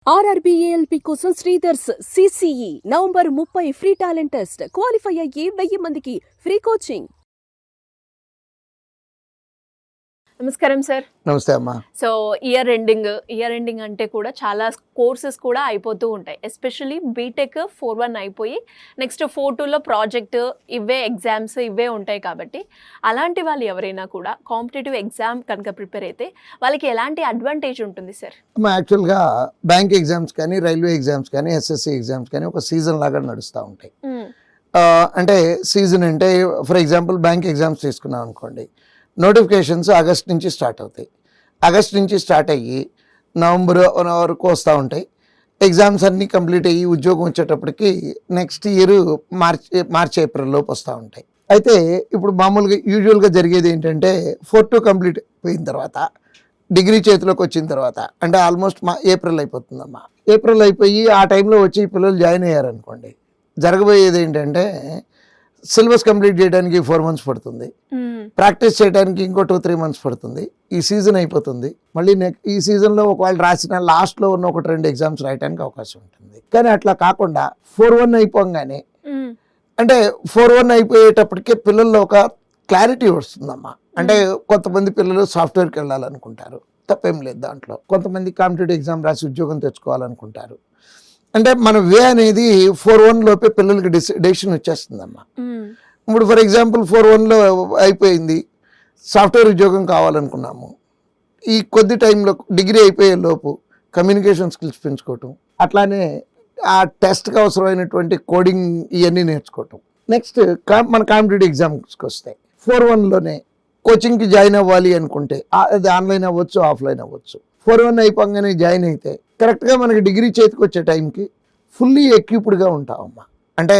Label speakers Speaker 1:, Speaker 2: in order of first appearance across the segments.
Speaker 1: ఆర్ఆర్బీఏఎల్పీ కోసం Sridhar's CCE November 30 free talent test. Qualify అయ్యి 1000 మందికి ఫ్రీ కోచింగ్. నమస్కారం సార్.
Speaker 2: నమస్తే అమ్మా.
Speaker 1: సో ఇయర్ ఎండింగ్ అంటే కూడా చాలా కోర్సెస్ కూడా అయిపోతూ ఉంటాయి. ఎస్పెషల్లీ బీటెక్ 4-1 అయిపోయి నెక్స్ట్ 4-2లో ప్రాజెక్ట్, ఇవే ఎగ్జామ్స్ ఇవే ఉంటాయి. కాబట్టి అలాంటి వాళ్ళు ఎవరైనా కూడా కాంపిటేటివ్ ఎగ్జామ్ కనుక ప్రిపేర్ అయితే వాళ్ళకి ఎలాంటి అడ్వాంటేజ్ ఉంటుంది సార్?
Speaker 2: యాక్చువల్గా బ్యాంక్ ఎగ్జామ్స్ కానీ, రైల్వే ఎగ్జామ్స్ కానీ, ఎస్ఎస్సి ఎగ్జామ్స్ కానీ ఒక సీజన్ లాగా నడుస్తూ ఉంటాయి. అంటే సీజన్ అంటే ఫర్ ఎగ్జాంపుల్ బ్యాంక్ ఎగ్జామ్స్ తీసుకున్నాం అనుకోండి, నోటిఫికేషన్స్ ఆగస్ట్ నుంచి స్టార్ట్ అవుతాయి. ఆగస్ట్ నుంచి స్టార్ట్ అయ్యి నవంబర్ వరకు వస్తూ ఉంటాయి. ఎగ్జామ్స్ అన్నీ కంప్లీట్ అయ్యి ఉద్యోగం వచ్చేటప్పటికి నెక్స్ట్ ఇయర్ మార్చ్ ఏప్రిల్ లోపు వస్తూ ఉంటాయి. అయితే ఇప్పుడు మామూలుగా యూజువల్గా జరిగేది ఏంటంటే 4-2 కంప్లీట్ అయిపోయిన తర్వాత, డిగ్రీ చేతిలోకి వచ్చిన తర్వాత, అంటే ఆల్మోస్ట్ ఏప్రిల్ అయిపోతుందమ్మా. ఏప్రిల్ అయిపోయి ఆ టైంలో వచ్చి పిల్లలు జాయిన్ అయ్యారనుకోండి, జరగబోయేది ఏంటంటే సిలబస్ కంప్లీట్ చేయడానికి 4 months పడుతుంది, ప్రాక్టీస్ చేయడానికి ఇంకో 2-3 months పడుతుంది. ఈ సీజన్ అయిపోతుంది. మళ్ళీ ఈ సీజన్లో ఒకవేళ రాసిన లాస్ట్లో ఉన్న 1-2 ఎగ్జామ్స్ రాయడానికి అవకాశం ఉంటుంది. కానీ అట్లా కాకుండా 4-1 అయిపోగానే, అంటే 4-1 అయిపోయేటప్పటికే పిల్లల్లో ఒక క్లారిటీ వస్తుందమ్మా. అంటే కొంతమంది పిల్లలు సాఫ్ట్వేర్కి వెళ్ళాలనుకుంటారు, తప్పేం లేదు దాంట్లో. కొంతమంది కాంపిటేటివ్ ఎగ్జామ్ రాసి ఉద్యోగం తెచ్చుకోవాలనుకుంటారు. అంటే మన వే అనేది 4-1 లోపే పిల్లలకి డెసిషన్ వచ్చేస్తుందమ్మా. ఇప్పుడు ఫర్ ఎగ్జాంపుల్ 4-1లో అయిపోయింది, సాఫ్ట్వేర్ ఉద్యోగం కావాలనుకున్నాము. ఈ కొద్ది టైంలో డిగ్రీ అయిపోయే లోపు కమ్యూనికేషన్ స్కిల్స్ పెంచుకోవటం, అట్లానే ఆ టెస్ట్కి అవసరమైనటువంటి కోడింగ్ ఇవన్నీ నేర్చుకోవటం. నెక్స్ట్ మన కాంపిటేటివ్ ఎగ్జామ్స్కి వస్తాయి. 4-1లోనే కోచింగ్కి జాయిన్ అవ్వాలి అనుకుంటే అది ఆన్లైన్ అవ్వచ్చు, ఆఫ్లైన్ అవ్వచ్చు. 4-1 అయిపోగానే జాయిన్ అయితే కరెక్ట్గా మనకి డిగ్రీ చేతికి వచ్చే టైంకి ఫుల్లీ ఎక్విప్డ్గా ఉంటామమ్మా. అంటే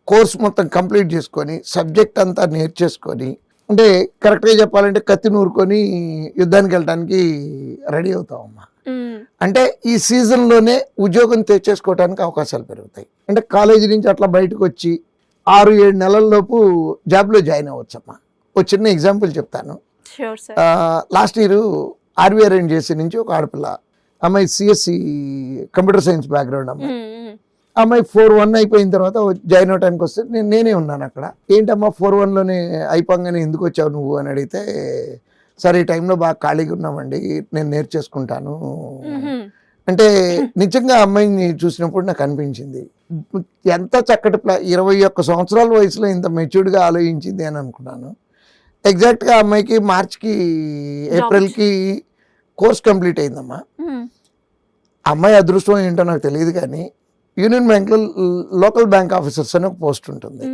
Speaker 2: కోర్స్ మొత్తం కంప్లీట్ చేసుకొని, సబ్జెక్ట్ అంతా నేర్చేసుకొని, అంటే కరెక్ట్గా చెప్పాలంటే కత్తి నూరుకొని యుద్ధానికి వెళ్ళడానికి రెడీ అవుతామమ్మా. అంటే ఈ సీజన్లోనే ఉద్యోగం తెచ్చేసుకోవడానికి అవకాశాలు పెరుగుతాయి. అంటే కాలేజీ నుంచి అట్లా బయటకు వచ్చి 6-7 నెలల్లోపు జాబ్లో జాయిన్ అవ్వచ్చమ్మా. ఒక చిన్న ఎగ్జాంపుల్ చెప్తాను. లాస్ట్ ఇయర్ ఆర్వీఆర్ జేసీ నుంచి ఒక ఆడపిల్ల అమ్మాయి, సిఎస్సి కంప్యూటర్ సైన్స్ బ్యాక్గ్రౌండ్ అమ్మాయి. అమ్మాయి 4-1 అయిపోయిన తర్వాత జాయిన్ అవడానికి వస్తే నేనే ఉన్నాను అక్కడ. ఏంటమ్మా 4-1లోనే అయిపోగానే ఎందుకు వచ్చావు నువ్వు అని అడిగితే, సరే ఈ టైంలో బాగా ఖాళీగా ఉన్నామండి, నేను నేర్చేసుకుంటాను అంటే. నిజంగా అమ్మాయిని చూసినప్పుడు నాకు అనిపించింది, ఎంత చక్కటి 21 సంవత్సరాల వయసులో ఇంత మెచ్యూర్డ్గా ఆలోచించింది అని అనుకున్నాను. ఎగ్జాక్ట్గా అమ్మాయికి మార్చ్కి, ఏప్రిల్కి కోర్స్ కంప్లీట్ అయిందమ్మా. అమ్మాయి అదృష్టం ఏంటో నాకు తెలియదు, కానీ యూనియన్ బ్యాంక్లో లోకల్ బ్యాంక్ ఆఫీసర్స్ అని ఒక పోస్ట్ ఉంటుంది.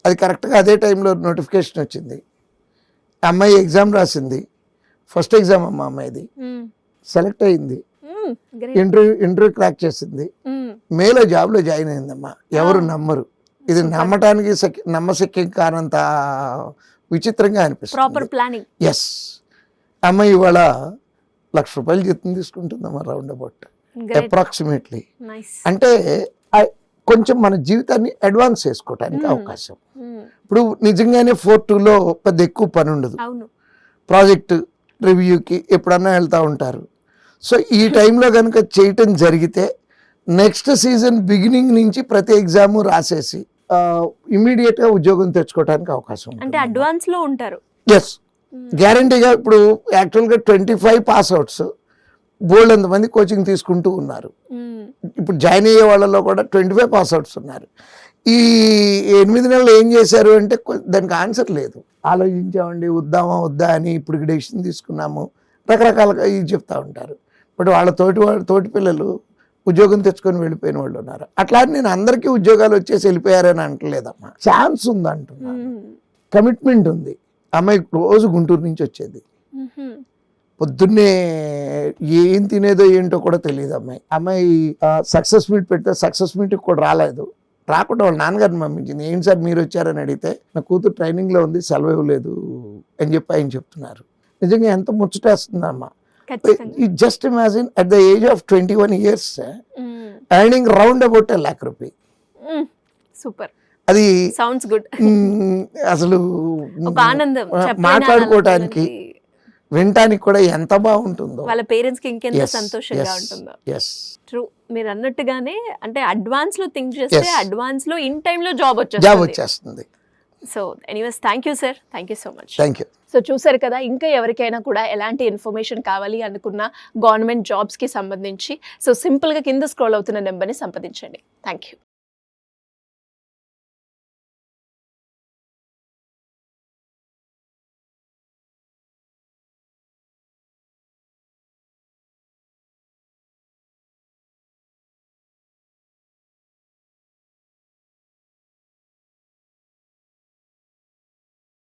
Speaker 2: అది కరెక్ట్గా అదే టైంలో నోటిఫికేషన్ వచ్చింది. అమ్మాయి ఎగ్జామ్ రాసింది, ఫస్ట్ ఎగ్జామ్ అమ్మా అమ్మాయిది. సెలెక్ట్ అయింది, ఇంటర్వ్యూ క్రాక్ చేసింది, మేలో జాబ్లో జాయిన్ అయిందమ్మా. ఎవరు నమ్మరు. ఇది నమ్మటానికి నమ్మశక్యం కానంత విచిత్రంగా అనిపిస్తుంది. ఎస్, అమ్మాయి ఇవాళ ₹1,00,000 జీతం తీసుకుంటుందమ్మా, రౌండ్ అబౌట్ అప్రాక్సిమేట్లీ. అంటే కొంచెం మన జీవితాన్ని అడ్వాన్స్ చేసుకోవటానికి అవకాశం. ఇప్పుడు నిజంగానే 4-2లో పెద్ద ఎక్కువ పని ఉండదు. ప్రాజెక్ట్ రివ్యూకి ఎప్పుడన్నా వెళ్తూ ఉంటారు. సో ఈ టైంలో కనుక చేయటం జరిగితే నెక్స్ట్ సీజన్ బిగినింగ్ నుంచి ప్రతి ఎగ్జాము రాసేసి ఇమీడియట్గా ఉద్యోగం తెచ్చుకోవడానికి అవకాశం ఉంటుంది.
Speaker 1: అంటే అడ్వాన్స్లో ఉంటారు.
Speaker 2: ఎస్, గ్యారంటీగా. ఇప్పుడు యాక్చువల్గా 25 పాస్ అవుట్స్ బోల్డ్ అంతమంది కోచింగ్ తీసుకుంటూ ఉన్నారు. ఇప్పుడు జాయిన్ అయ్యే వాళ్ళలో కూడా 25 పాస్ అవుట్స్ ఉన్నారు. ఈ 8 నెలలు ఏం చేశారు అంటే దానికి ఆన్సర్ లేదు. ఆలోచించామండి, వద్దా అని ఇప్పుడు డెసిషన్ తీసుకున్నాము, రకరకాలుగా ఇది చెప్తా ఉంటారు. బట్ వాళ్ళ తోటి పిల్లలు ఉద్యోగం తెచ్చుకొని వెళ్ళిపోయిన వాళ్ళు ఉన్నారు. అట్లా నేను అందరికీ ఉద్యోగాలు వచ్చేసి వెళ్ళిపోయారని అంటలేదమ్మా. ఛాన్స్ ఉంది అంటున్నాను, కమిట్మెంట్ ఉంది. అమ్మాయి రోజు గుంటూరు నుంచి వచ్చేది, పొద్దున్నే ఏం తినేదో ఏంటో కూడా తెలియదు అమ్మాయి. సక్సెస్ మీట్ పెడితే సక్సెస్ మీట్కి కూడా రాకుండా వాళ్ళ నాన్నగారిని పంపించింది. ఏంటి సార్ మీరు వచ్చారని అడిగితే, నా కూతురు ట్రైనింగ్లో ఉంది, సెలవు ఇవ్వలేదు అని చెప్పి ఆయన చెప్తున్నారు. నిజంగా ఎంత ముచ్చటేస్తుందమ్మా. Just imagine at the age of 21 years earning round about ₹1,00,000.
Speaker 1: Super.
Speaker 2: అది
Speaker 1: సౌండ్స్ గుడ్.
Speaker 2: అసలు మాట్లాడుకోవటానికి వినటానికి కూడా ఎంత బాగుంటుందో.
Speaker 1: వాళ్ళ పేరెంట్స్ కి ఇంకెంత
Speaker 2: Yes,
Speaker 1: సంతోషంగా
Speaker 2: yes,
Speaker 1: ఉంటుందో.
Speaker 2: yes.
Speaker 1: ట్రూ, మీరు అన్నట్టుగానే అంటే అడ్వాన్స్ లో థింక్ చేస్తే
Speaker 2: Yes.
Speaker 1: అడ్వాన్స్ లో ఇన్ టైమ్ లో జాబ్
Speaker 2: జాబ్
Speaker 1: వచ్చేస్తుంది.
Speaker 2: వచ్చేస్తుంది.
Speaker 1: So anyways thank you sir, thank you so much.
Speaker 2: Thank you.
Speaker 1: So చూసారు కదా, ఇంకా ఎవరికైనా కూడా ఎలాంటి ఇన్ఫర్మేషన్ కావాలి అనుకున్న గవర్నమెంట్ జాబ్స్కి సంబంధించి సో సింపుల్గా కింద స్క్రోల్ అవుతున్న నెంబర్ని సంప్రదించండి. Thank you.